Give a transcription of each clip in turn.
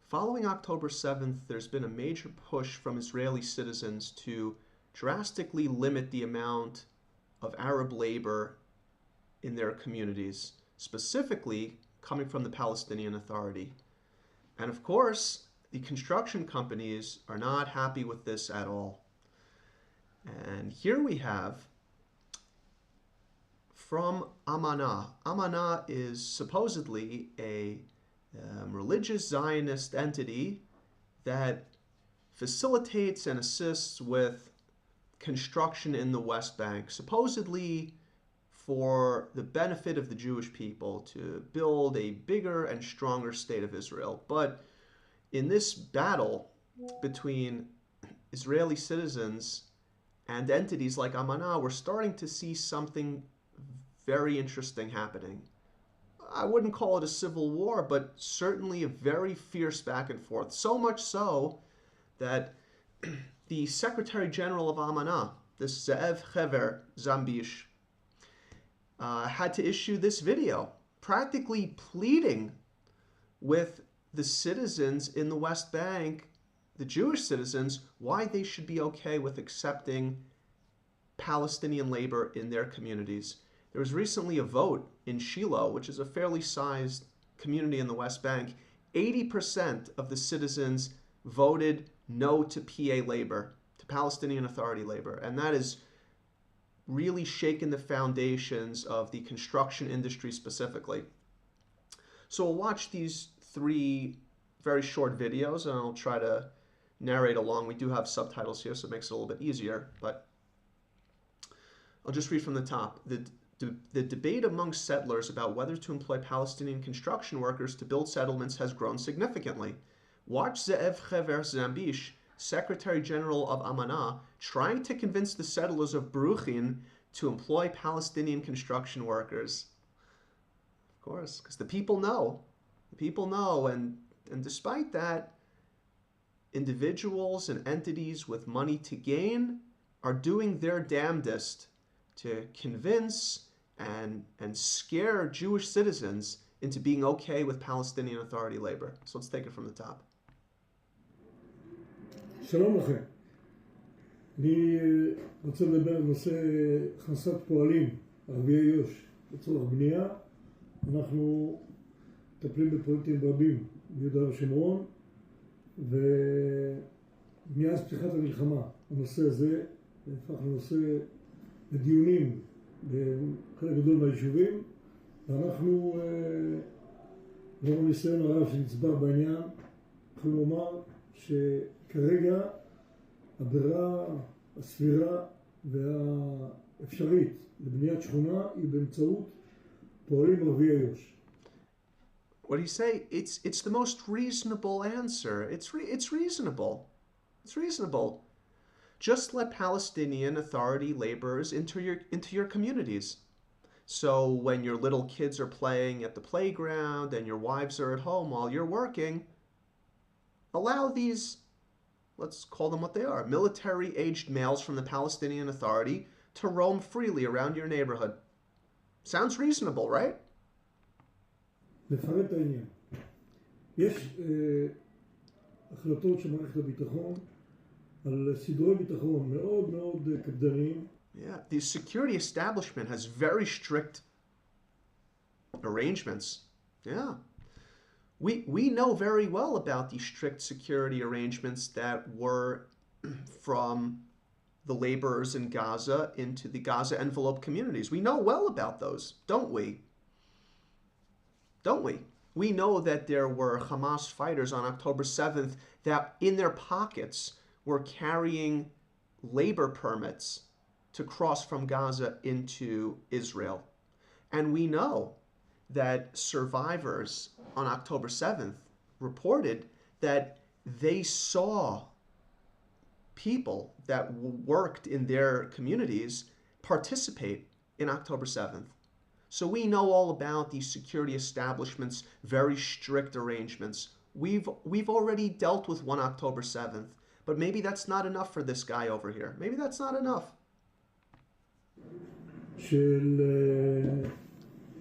Following October 7th, there's been a major push from Israeli citizens to drastically limit the amount of Arab labor in their communities, specifically coming from the Palestinian Authority. And of course, the construction companies are not happy with this at all. And here we have from Amana. Amana is supposedly a religious Zionist entity that facilitates and assists with construction in the West Bank, supposedly for the benefit of the Jewish people to build a bigger and stronger state of Israel. But in this battle between Israeli citizens and entities like Amana, we're starting to see something very interesting happening. I wouldn't call it a civil war, but certainly a very fierce back and forth. So much so that the Secretary General of Amana, this Ze'ev Hever Zambish, had to issue this video, practically pleading with the citizens in the West Bank, the Jewish citizens, why they should be okay with accepting Palestinian labor in their communities. There was recently a vote in Shilo, which is a fairly sized community in the West Bank. 80% of the citizens voted no to PA labor, to Palestinian Authority labor. And that has really shaken the foundations of the construction industry specifically. So we'll watch these 3 very short videos, and I'll try to narrate along. We do have subtitles here, so it makes it a little bit easier, but I'll just read from the top. The debate amongst settlers about whether to employ Palestinian construction workers to build settlements has grown significantly. Watch Ze'ev Hever Zambish, Secretary General of Amana, trying to convince the settlers of Beruchin to employ Palestinian construction workers. Of course, because the people know. The people know, and despite that, individuals and entities with money to gain are doing their damnedest to convince and scare Jewish citizens into being okay with Palestinian Authority labor. So let's take it from the top. שלום לכם. אני רוצה לדבר על נושא הכנסת פועלים, ערביי יו"ש, לצורך בנייה. אנחנו מטפלים בפרויקטים רבים ביהודה ושומרון, ומאז פתיחת המלחמה הנושא הזה הפך לנושא לדיונים בחלק גדול מהיישובים, ואנחנו לאור הניסיון הרב שנצבר בעניין, יכולים לומר שכרגע הברירה הסבירה והאפשרית לבניית שכונה היא באמצעות פועלים ערביי יו"ש. What do you say? It's the most reasonable answer. It's reasonable. It's reasonable. Just let Palestinian Authority laborers into your communities. So when your little kids are playing at the playground and your wives are at home while you're working, allow these, let's call them what they are, military-aged males from the Palestinian Authority to roam freely around your neighborhood. Sounds reasonable, right? לפרט העניין. יש החלטות של מערכת הביטחון על סדרי ביטחון מאוד מאוד קפדניים. Yeah, the security establishment has very strict arrangements. Yeah. We know very well about the strict security arrangements that were from the laborers in Gaza into the Gaza envelope communities. We know well about those, don't we? Don't we? We know that there were Hamas fighters on October 7th that in their pockets were carrying labor permits to cross from Gaza into Israel. And we know that survivors on October 7th reported that they saw people that worked in their communities participate in October 7th. So we know all about these security establishments' very strict arrangements. We've already dealt with one October 7th, but maybe that's not enough for this guy over here. Maybe that's not enough. של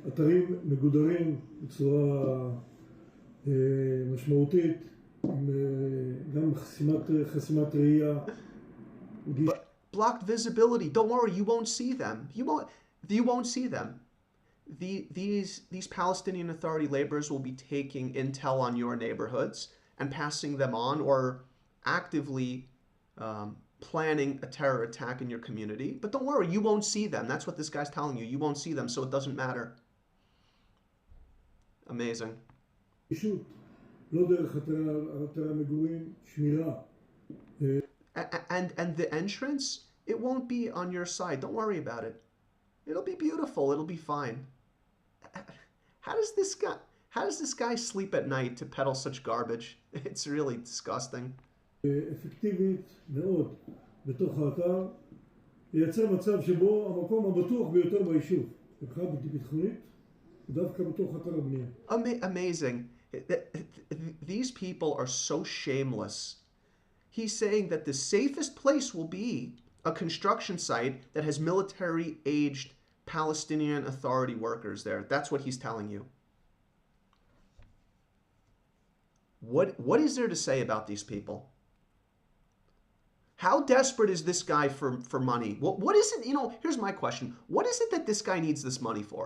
אתרים מגודרים בצורה משמעותית עם גם חסימת ראייה. But blocked visibility. Don't worry, you won't see them. You won't see them. These Palestinian Authority laborers will be taking intel on your neighborhoods and passing them on, or actively planning a terror attack in your community. But don't worry, you won't see them. That's what this guy's telling you. You won't see them, so it doesn't matter. Amazing. לא דרך אתר המגורים, שמירה. And the entrance, it won't be on your side. Don't worry about it. It'll be beautiful. It'll be fine. How does this guy sleep at night to peddle such garbage? It's really disgusting. אפקטיבית מאוד בתוך האתר, לייצר מצב שבו המקום הבטוח ביותר ביישוב, מבחינה ביטחונית, דווקא בתוך אתר הבנייה. Amazing. These people are so shameless. He's saying that the safest place will be a construction site that has military-aged Palestinian Authority workers there. That's what he's telling you. What is there to say about these people? How desperate is this guy for money? What is it, here's my question. What is it that this guy needs this money for?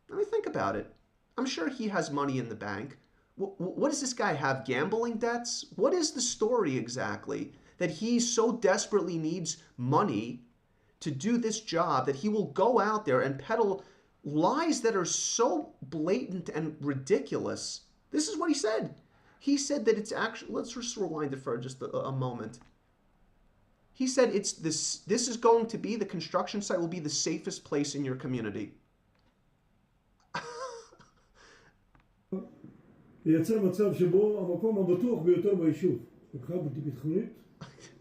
Let me think about it. I'm sure he has money in the bank. What does this guy have? Gambling debts? What is the story exactly that he so desperately needs money to do this job that he will go out there and peddle lies that are so blatant and ridiculous? This is what he said. He said that it's actually, let's just rewind it for just a moment. He said this is going to be, the construction site will be the safest place in your community. לייצר מצב שבו המקום הבטוח ביותר ביישוב, מבחינה ביטחונית,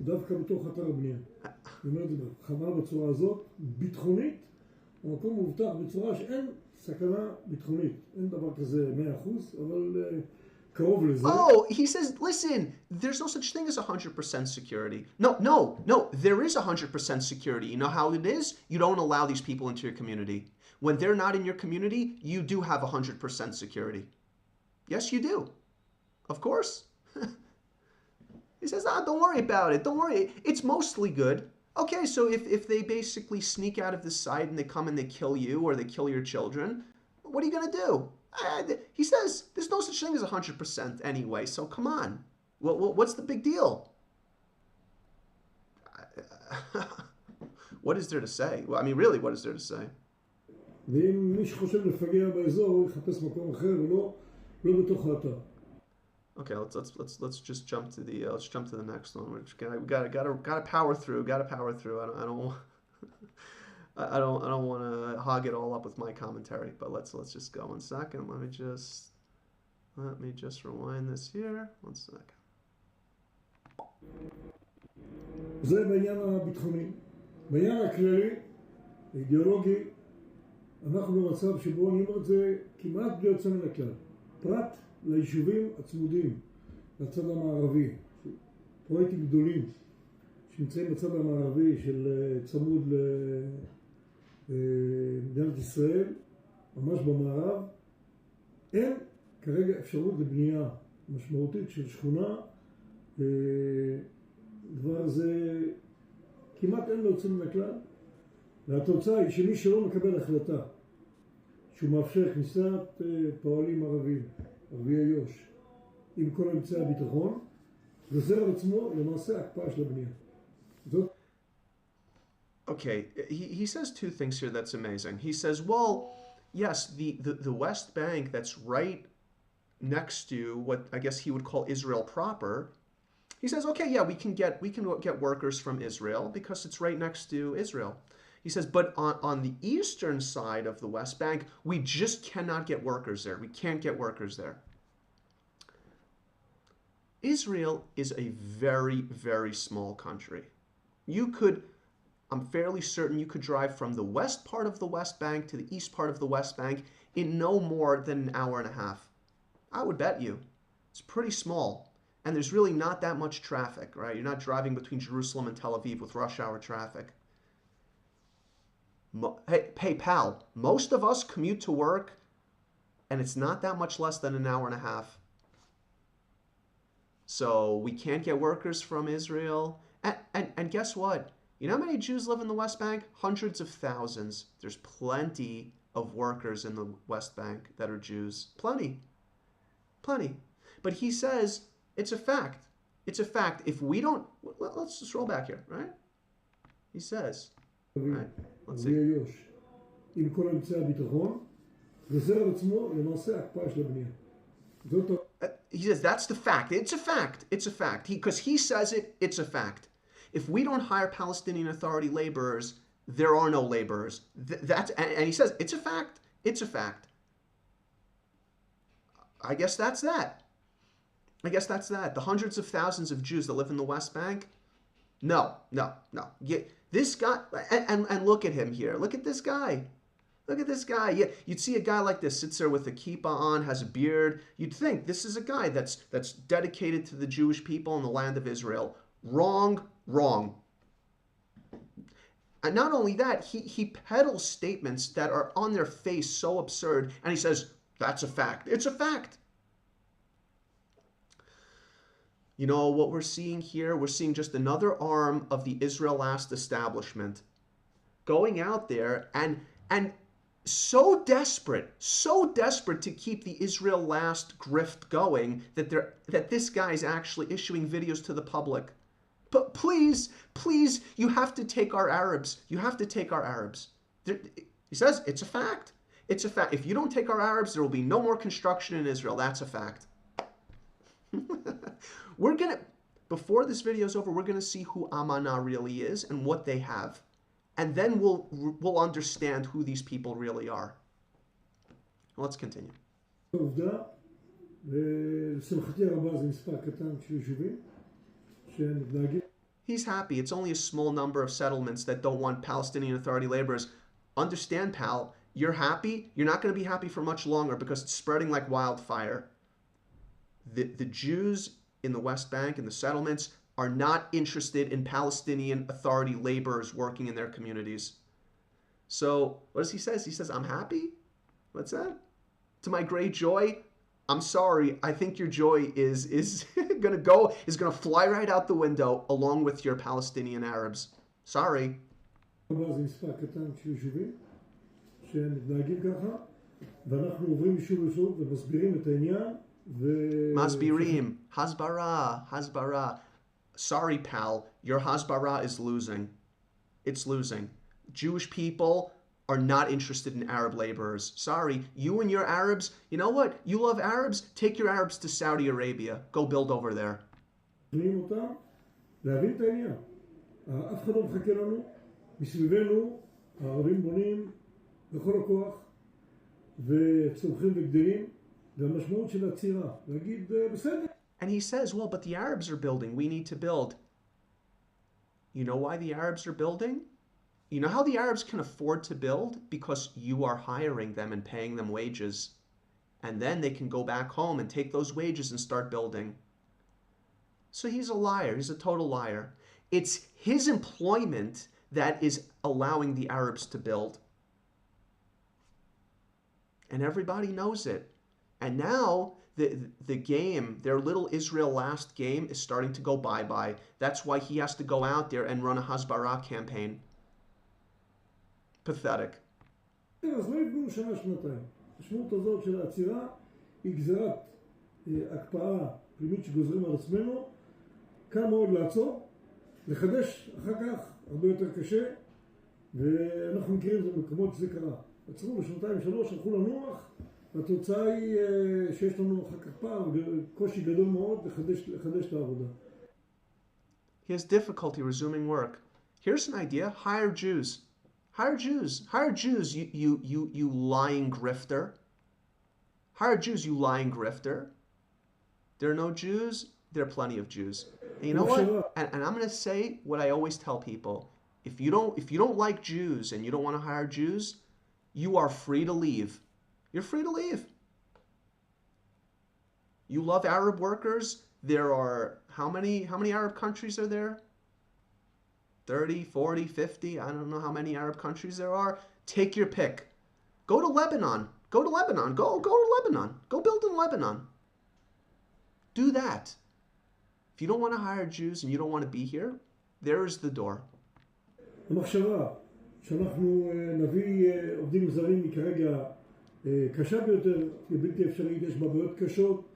דווקא בתוך אתר הבנייה. אני אומר את זה בכוונה בצורה הזאת, ביטחונית, המקום מובטח בצורה שאין סכנה ביטחונית. אין דבר כזה 100%, אבל קרוב לזה. Oh, he says, listen, there's no such thing as 100% security. No, there is 100% security. You know how it is? You don't allow these people into your community. When they're not in your community, you do have 100% security. Yes, you do. Of course. He says, don't worry about it. Don't worry. It's mostly good. Okay, so if they basically sneak out of the site and they come and they kill you or they kill your children, what are you going to do? He says, there's no such thing as 100% anyway, so come on. What's the big deal? What is there to say? Well, I mean, really, what is there to say? ואם מי שחושב לפגע באזור, הוא יחפש מקום אחר ולא בתוך האתר. Okay, let's just jump to the next one. We gotta power through. Gotta power through. I don't want to hog it all up with my commentary, but let's just go 1 second. Let me just rewind this here. 1 second. זה בעניין הביטחוני. בעניין הכללי, האידיאולוגי, אנחנו במצב שבו אני אומר את זה כמעט בלי יוצא מן הכלל. פרט ליישובים הצמודים לצד המערבי, פרויקטים גדולים שנמצאים בצד המערבי של צמוד למדינת ישראל, ממש במערב, אין כרגע אפשרות לבנייה משמעותית של שכונה. דבר הזה כמעט אין לו יוצא מן הכלל, והתוצאה היא שמי שלא מקבל החלטה שהוא מאפשר כניסת פועלים ערבים, ערבי איו"ש, עם כל אמצעי הביטחון, גוזר על עצמו למעשה הקפאה של הבנייה. זאת Okay, he says two things here that's amazing. He says, well, yes, the West Bank that's right next to what I guess he would call Israel proper. He says, okay, yeah, we can get workers from Israel because it's right next to Israel. He says, but on the eastern side of the West Bank, we just cannot get workers there. We can't get workers there. Israel is a very, very small country. I'm fairly certain you could drive from the west part of the West Bank to the east part of the West Bank in no more than an hour and a half. I would bet you. It's pretty small. And there's really not that much traffic, right? You're not driving between Jerusalem and Tel Aviv with rush hour traffic. Hey, pal, most of us commute to work, and it's not that much less than an hour and a half. So we can't get workers from Israel. And guess what? You know how many Jews live in the West Bank? Hundreds of thousands. There's plenty of workers in the West Bank that are Jews. Plenty. Plenty. But he says it's a fact. It's a fact. If we don't, let's just roll back here, right? He says, right? Let's see. עם כל אמצעי הביטחון, גוזר על עצמו למעשה הקפאה של הבנייה. He says that's the fact. It's a fact. It's a fact. Because he says it, it's a fact. If we don't hire Palestinian Authority laborers, there are no laborers. And he says it's a fact. It's a fact. I guess that's that. I guess that's that. The hundreds of thousands of Jews that live in the West Bank. No. This guy, and look at him here. Look at this guy. Look at this guy. Yeah, you'd see a guy like this sits there with a kippah on, has a beard. You'd think this is a guy that's dedicated to the Jewish people in the land of Israel. Wrong. And not only that, he peddles statements that are on their face so absurd, and he says, that's a fact. It's a fact. You know what we're seeing here? We're seeing just another arm of the Israel Last establishment going out there and so desperate to keep the Israel Last grift going that this guy's actually issuing videos to the public. But please, you have to take our Arabs. You have to take our Arabs. He says it's a fact. It's a fact. If you don't take our Arabs, there will be no more construction in Israel. That's a fact. Before this video is over, we're gonna see who Amana really is and what they have, and then we'll understand who these people really are. Let's continue. He's happy. It's only a small number of settlements that don't want Palestinian Authority laborers. Understand, pal, you're happy. You're not going to be happy for much longer because it's spreading like wildfire. The Jews in the West Bank and the settlements are not interested in Palestinian Authority laborers working in their communities. So what does he say? He says, I'm happy? What's that? To my great joy? I'm sorry. I think your joy is gonna fly right out the window along with your Palestinian Arabs. Sorry. Masbirim, Hasbara. Sorry, pal, your Hasbara is losing. It's losing. Jewish people are not interested in Arab laborers. Sorry, you and your Arabs, you know what? You love Arabs? Take your Arabs to Saudi Arabia. Go build over there. And he says, well, but the Arabs are building. We need to build. You know why the Arabs are building? You know how the Arabs can afford to build? Because you are hiring them and paying them wages. And then they can go back home and take those wages and start building. So he's a liar. He's a total liar. It's his employment that is allowing the Arabs to build. And everybody knows it. And now the game, their little Israel Last game, is starting to go bye-bye. That's why he has to go out there and run a Hasbara campaign. Pathetic. אז לא יפגעו שנה-שנתיים. המשמעות הזאת של העצירה היא גזרת הקפאה פנימית שגוזרים על עצמנו. קל מאוד לעצור, לחדש אחר כך הרבה יותר קשה, ואנחנו מכירים את זה במקומות שזה קרה. עצרו בשנתיים-שלוש, הלכו לנוח, והתוצאה היא שיש לנו אחר כך פער וקושי גדול מאוד לחדש את העבודה. He has difficulty resuming work. Here's an idea. Hire Jews. Hire Jews. Hire Jews, you lying grifter. Hire Jews, you lying grifter. There are no Jews. There are plenty of Jews. And you know what? And I'm going to say what I always tell people. If you don't like Jews and you don't want to hire Jews, you are free to leave. You're free to leave. You love Arab workers. There are, how many Arab countries are there? 30, 40, 50, I don't know how many Arab countries there are. Take your pick. Go to Lebanon. Go to Lebanon. Go to Lebanon. Go build in Lebanon. Do that. If you don't want to hire Jews and you don't want to be here, there's the door. המחשבה שאנחנו נביא עובדים זרים היא כרגע קשה ביותר, היא בלתי אפשרית, יש בה בעיות קשות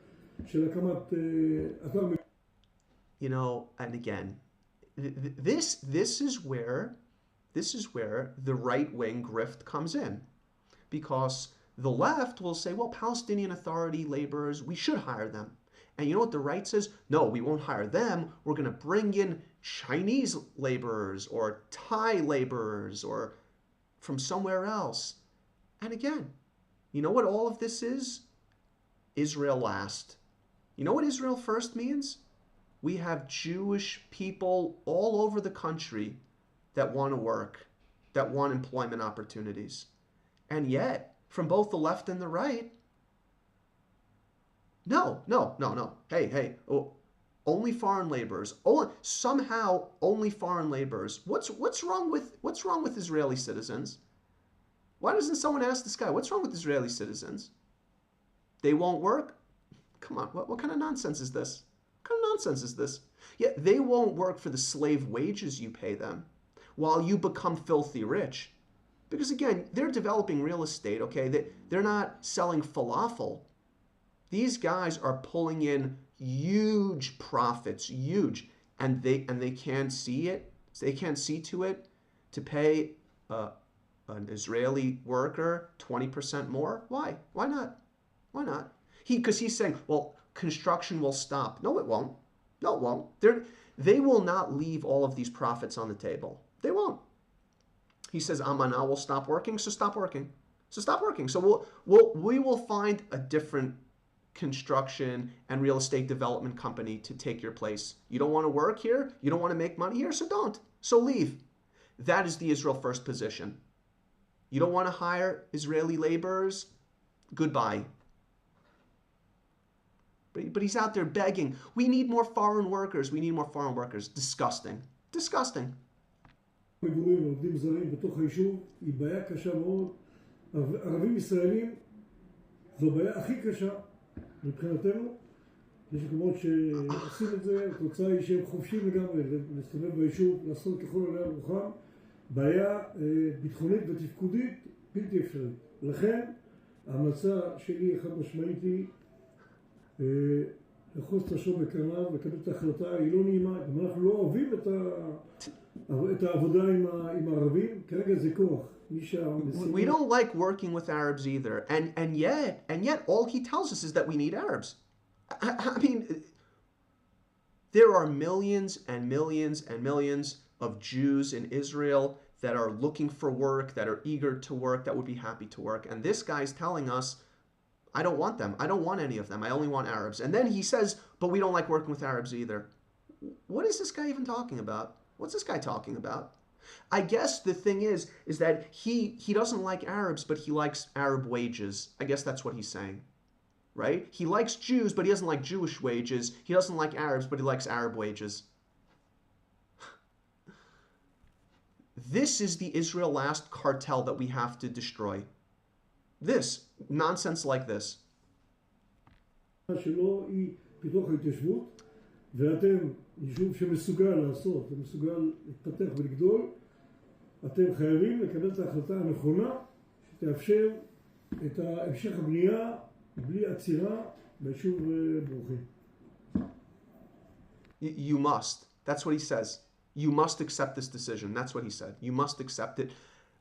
של הקמת אתר. You know, and again, this is where the right-wing grift comes in, because the left will say, well, Palestinian Authority laborers, we should hire them. And you know what the right says? No, we won't hire them. We're going to bring in Chinese laborers or Thai laborers or from somewhere else. And again, you know what all of this is? Israel last. You know what Israel first means? We have Jewish people all over the country that want to work, that want employment opportunities. And yet, from both the left and the right, no. Hey, only foreign laborers. Somehow only foreign laborers. What's wrong with Israeli citizens? Why doesn't someone ask this guy, what's wrong with Israeli citizens? They won't work? Come on, what kind of nonsense is this? What kind of nonsense is this? Yeah, they won't work for the slave wages you pay them while you become filthy rich. Because again, they're developing real estate, okay? They're not selling falafel. These guys are pulling in huge profits, huge, and they can't see it. They can't see to it to pay an Israeli worker 20% more. Why? Why not? Why not? Because he's saying, well, construction will stop. No, it won't. No, it won't. They will not leave all of these profits on the table. They won't. He says, Amana will stop working, so stop working. So stop working. So we will find a different construction and real estate development company to take your place. You don't want to work here? You don't want to make money here? So don't. So leave. That is the Israel first position. You don't want to hire Israeli laborers? Goodbye. But he's out there begging, we need more foreign workers. We need more foreign workers. Disgusting. Disgusting. מגורים עובדים זרים בתוך היישוב היא בעיה קשה מאוד. ערבים ישראלים זו בעיה הכי קשה מבחינתנו. יש מקומות שעושים את זה, התוצאה היא שהם חופשיים לגמרי להסתובב ביישוב, לעשות ככל עולה על רוחם. בעיה ביטחונית ותפקודית בלתי אפשרית. לכן ההמלצה שלי חד משמעית היא לחוץ את השור בקרניו ולקבל את ההחלטה, היא לא נעימה, אם אנחנו לא אוהבים את העבודה עם הערבים, כרגע זה כוח. We don't like working with Arabs either, and yet all he tells us is that we need Arabs. I mean, there are millions and millions and millions of Jews in Israel that are looking for work, that are eager to work, that would be happy to work, and this guy's telling us, I don't want them. I don't want any of them. I only want Arabs. And then he says, but we don't like working with Arabs either. What is this guy even talking about? What's this guy talking about? I guess the thing is that he doesn't like Arabs, but he likes Arab wages. I guess that's what he's saying, right? He likes Jews, but he doesn't like Jewish wages. He doesn't like Arabs, but he likes Arab wages. This is the Israel last cartel that we have to destroy. This, nonsense like this. שלו היא פיתוח ההתיישבות, ואתם יישוב שמסוגל לעשות, ומסוגל להתפתח ולגדול, אתם חייבים לקבל את ההחלטה הנכונה שתאפשר את המשך הבנייה בלי עצירה ביישוב ברוכי. You must. That's what he says. You must accept this decision. That's what he said. You must accept it.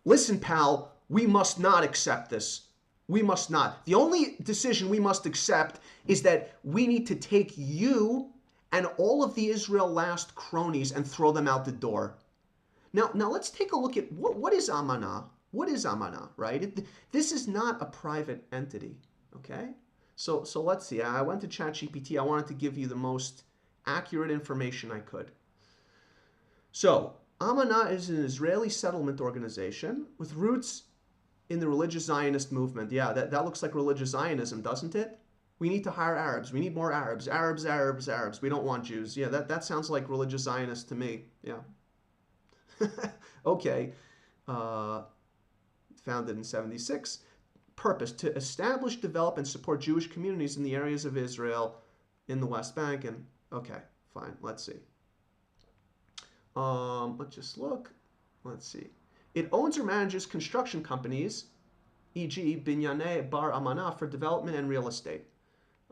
Listen, pal, we must not accept this. We must not. The only decision we must accept is that we need to take you and all of the Israel last cronies and throw them out the door. Now let's take a look at what is Amana. What is Amana, right? This is not a private entity, okay? So let's see. I went to ChatGPT. I wanted to give you the most accurate information I could. So Amana is an Israeli settlement organization with roots in the religious Zionist movement. Yeah, that looks like religious Zionism, doesn't it? We need to hire Arabs. We need more Arabs. Arabs. We don't want Jews. Yeah, that sounds like religious Zionist to me. Yeah. Okay. Founded in 76. Purpose: to establish, develop, and support Jewish communities in the areas of Israel in the West Bank. And okay, Fine. Let's see. Let's just look. Let's see. It owns or manages construction companies, e.g., Binyane Bar Amana, for development and real estate.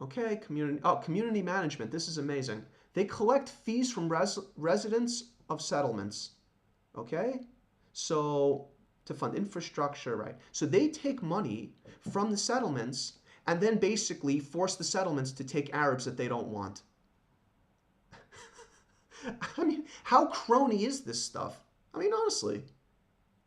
Okay, community management. This is amazing. They collect fees from residents of settlements. Okay, so to fund infrastructure, right? So they take money from the settlements and then basically force the settlements to take Arabs that they don't want. I mean, how crony is this stuff? I mean, honestly,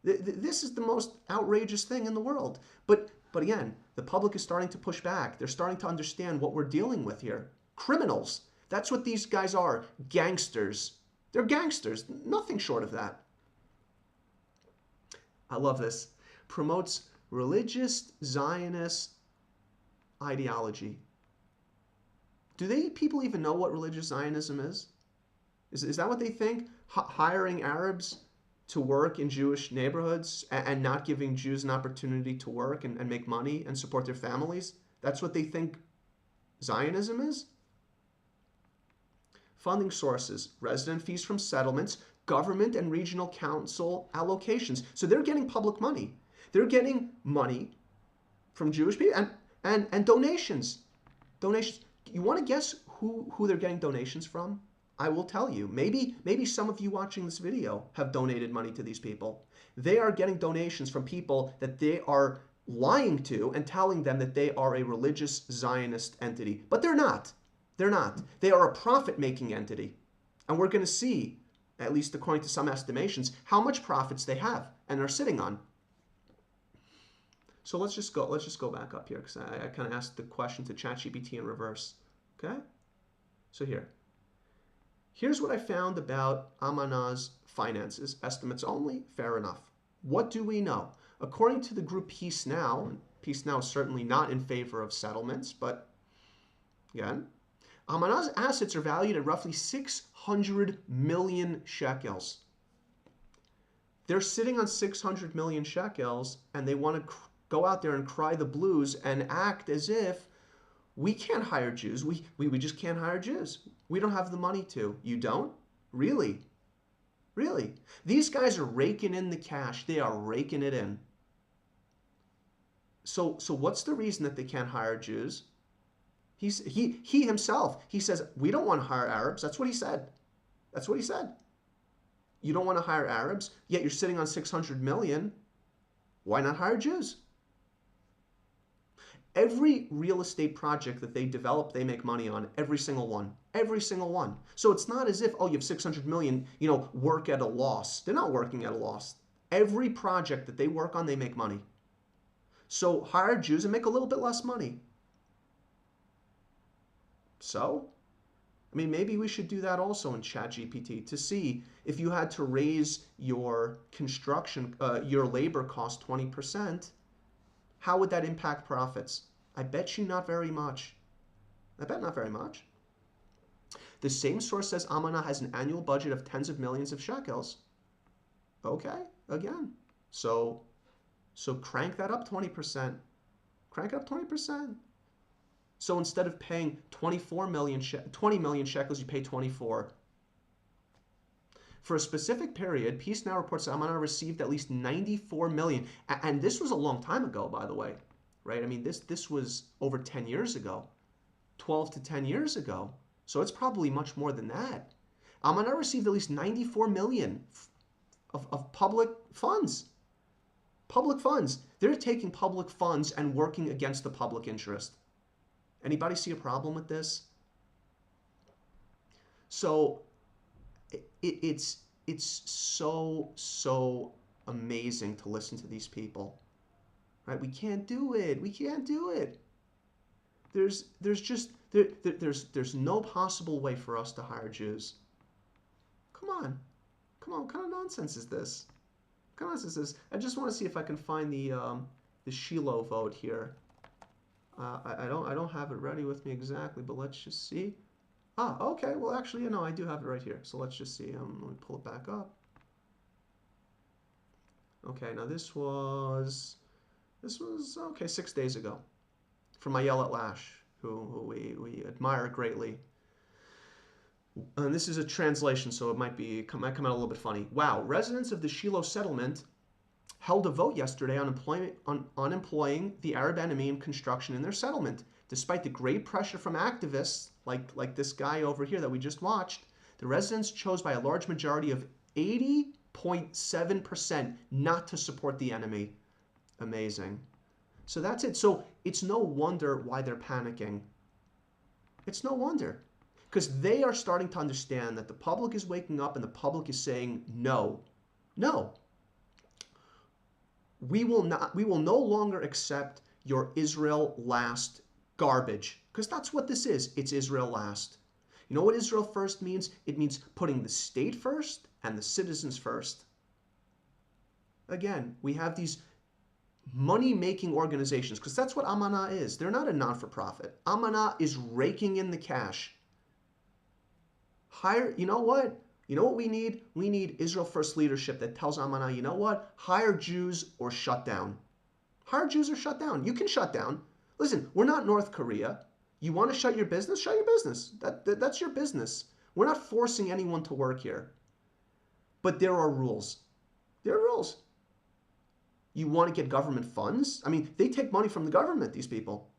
this is the most outrageous thing in the world. But again, the public is starting to push back. They're starting to understand what we're dealing with here. Criminals. That's what these guys are. Gangsters. They're gangsters. Nothing short of that. I love this. Promotes religious Zionist ideology. Do people even know what religious Zionism is? Is that what they think? Hiring Arabs to work in Jewish neighborhoods and not giving Jews an opportunity to work and make money and support their families? That's what they think Zionism is? Funding sources, resident fees from settlements, government and regional council allocations. So they're getting public money. They're getting money from Jewish people and donations. Donations. You want to guess who they're getting donations from? I will tell you. Maybe some of you watching this video have donated money to these people. They are getting donations from people that they are lying to and telling them that they are a religious Zionist entity. But they're not. They're not. They are a profit-making entity. And we're going to see, at least according to some estimations, how much profits they have and are sitting on. So let's just go back up here, because I kind of asked the question to ChatGPT in reverse. Okay? So here's what I found about Amana's finances. Estimates only, fair enough. What do we know? According to the group Peace Now, and Peace Now is certainly not in favor of settlements, but again, Amana's assets are valued at roughly 600 million shekels. They're sitting on 600 million shekels, and they want to go out there and cry the blues and act as if we can't hire Jews. We just can't hire Jews. We don't have the money to. You don't? Really? Really? These guys are raking in the cash. They are raking it in. So what's the reason that they can't hire Jews? He himself, he says, we don't want to hire Arabs. That's what he said. That's what he said. You don't want to hire Arabs, yet you're sitting on 600 million. Why not hire Jews? Every real estate project that they develop, they make money on. Every single one. Every single one. So it's not as if, oh, you have 600 million, work at a loss. They're not working at a loss. Every project that they work on, they make money. So hire Jews and make a little bit less money. So, I mean, maybe we should do that also in ChatGPT to see if you had to raise your your labor cost 20%, how would that impact profits? I bet you not very much. I bet not very much. The same source says Amana has an annual budget of tens of millions of shekels. Okay, again. So crank that up 20%. Crank it up 20%. So instead of paying 20 million shekels, you pay 24. For a specific period, Peace Now reports that Amana received at least 94 million. And this was a long time ago, by the way, right? I mean, this was over 10 years ago, 12 to 10 years ago. So it's probably much more than that. Amana received at least 94 million of public funds. Public funds. They're taking public funds and working against the public interest. Anybody see a problem with this? So it's so amazing to listen to these people, right? We can't do it. We can't do it. There's no possible way for us to hire Jews. Come on, what kind of nonsense is this? What kind of nonsense is this? I just want to see if I can find the Shilo vote here. I don't have it ready with me exactly, but let's just see. Okay. Well, actually, I do have it right here. So let's just see. Let me pull it back up. Okay. Now this was okay 6 days ago, from Ayelet Lash, who we admire greatly. And this is a translation, so it might come out a little bit funny. Wow, residents of the Shilo settlement held a vote yesterday on employing the Arab enemy in construction in their settlement. Despite the great pressure from activists, like this guy over here that we just watched, the residents chose by a large majority of 80.7% not to support the enemy. Amazing. So that's it. So it's no wonder why they're panicking. It's no wonder. Because they are starting to understand that the public is waking up and the public is saying, no, no. We will no longer accept your Israel last garbage. Because that's what this is. It's Israel last. You know what Israel first means? It means putting the state first and the citizens first. Again, we have these money-making organizations, because that's what Amana is. They're not a non-for-profit. Amana is raking in the cash. You know what? You know what we need? We need Israel First leadership that tells Amana, you know what? Hire Jews or shut down. Hire Jews or shut down. You can shut down. Listen, we're not North Korea. You want to shut your business? Shut your business. That's your business. We're not forcing anyone to work here. But there are rules. There are rules. You want to get government funds? I mean, they take money from the government, these people.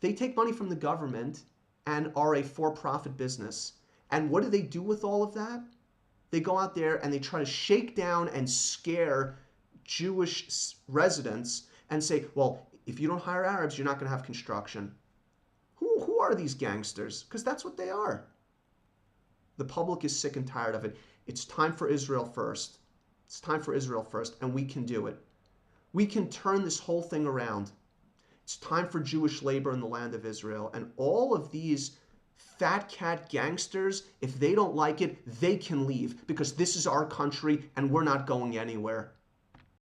They take money from the government and are a for-profit business. And what do they do with all of that? They go out there and they try to shake down and scare Jewish residents and say, well, if you don't hire Arabs, you're not going to have construction. Who are these gangsters? Because that's what they are. The public is sick and tired of it. It's time for Israel first. It's time for Israel first, and we can do it. We can turn this whole thing around. It's time for Jewish labor in the land of Israel. And all of these fat cat gangsters, if they don't like it, they can leave, because this is our country and we're not going anywhere.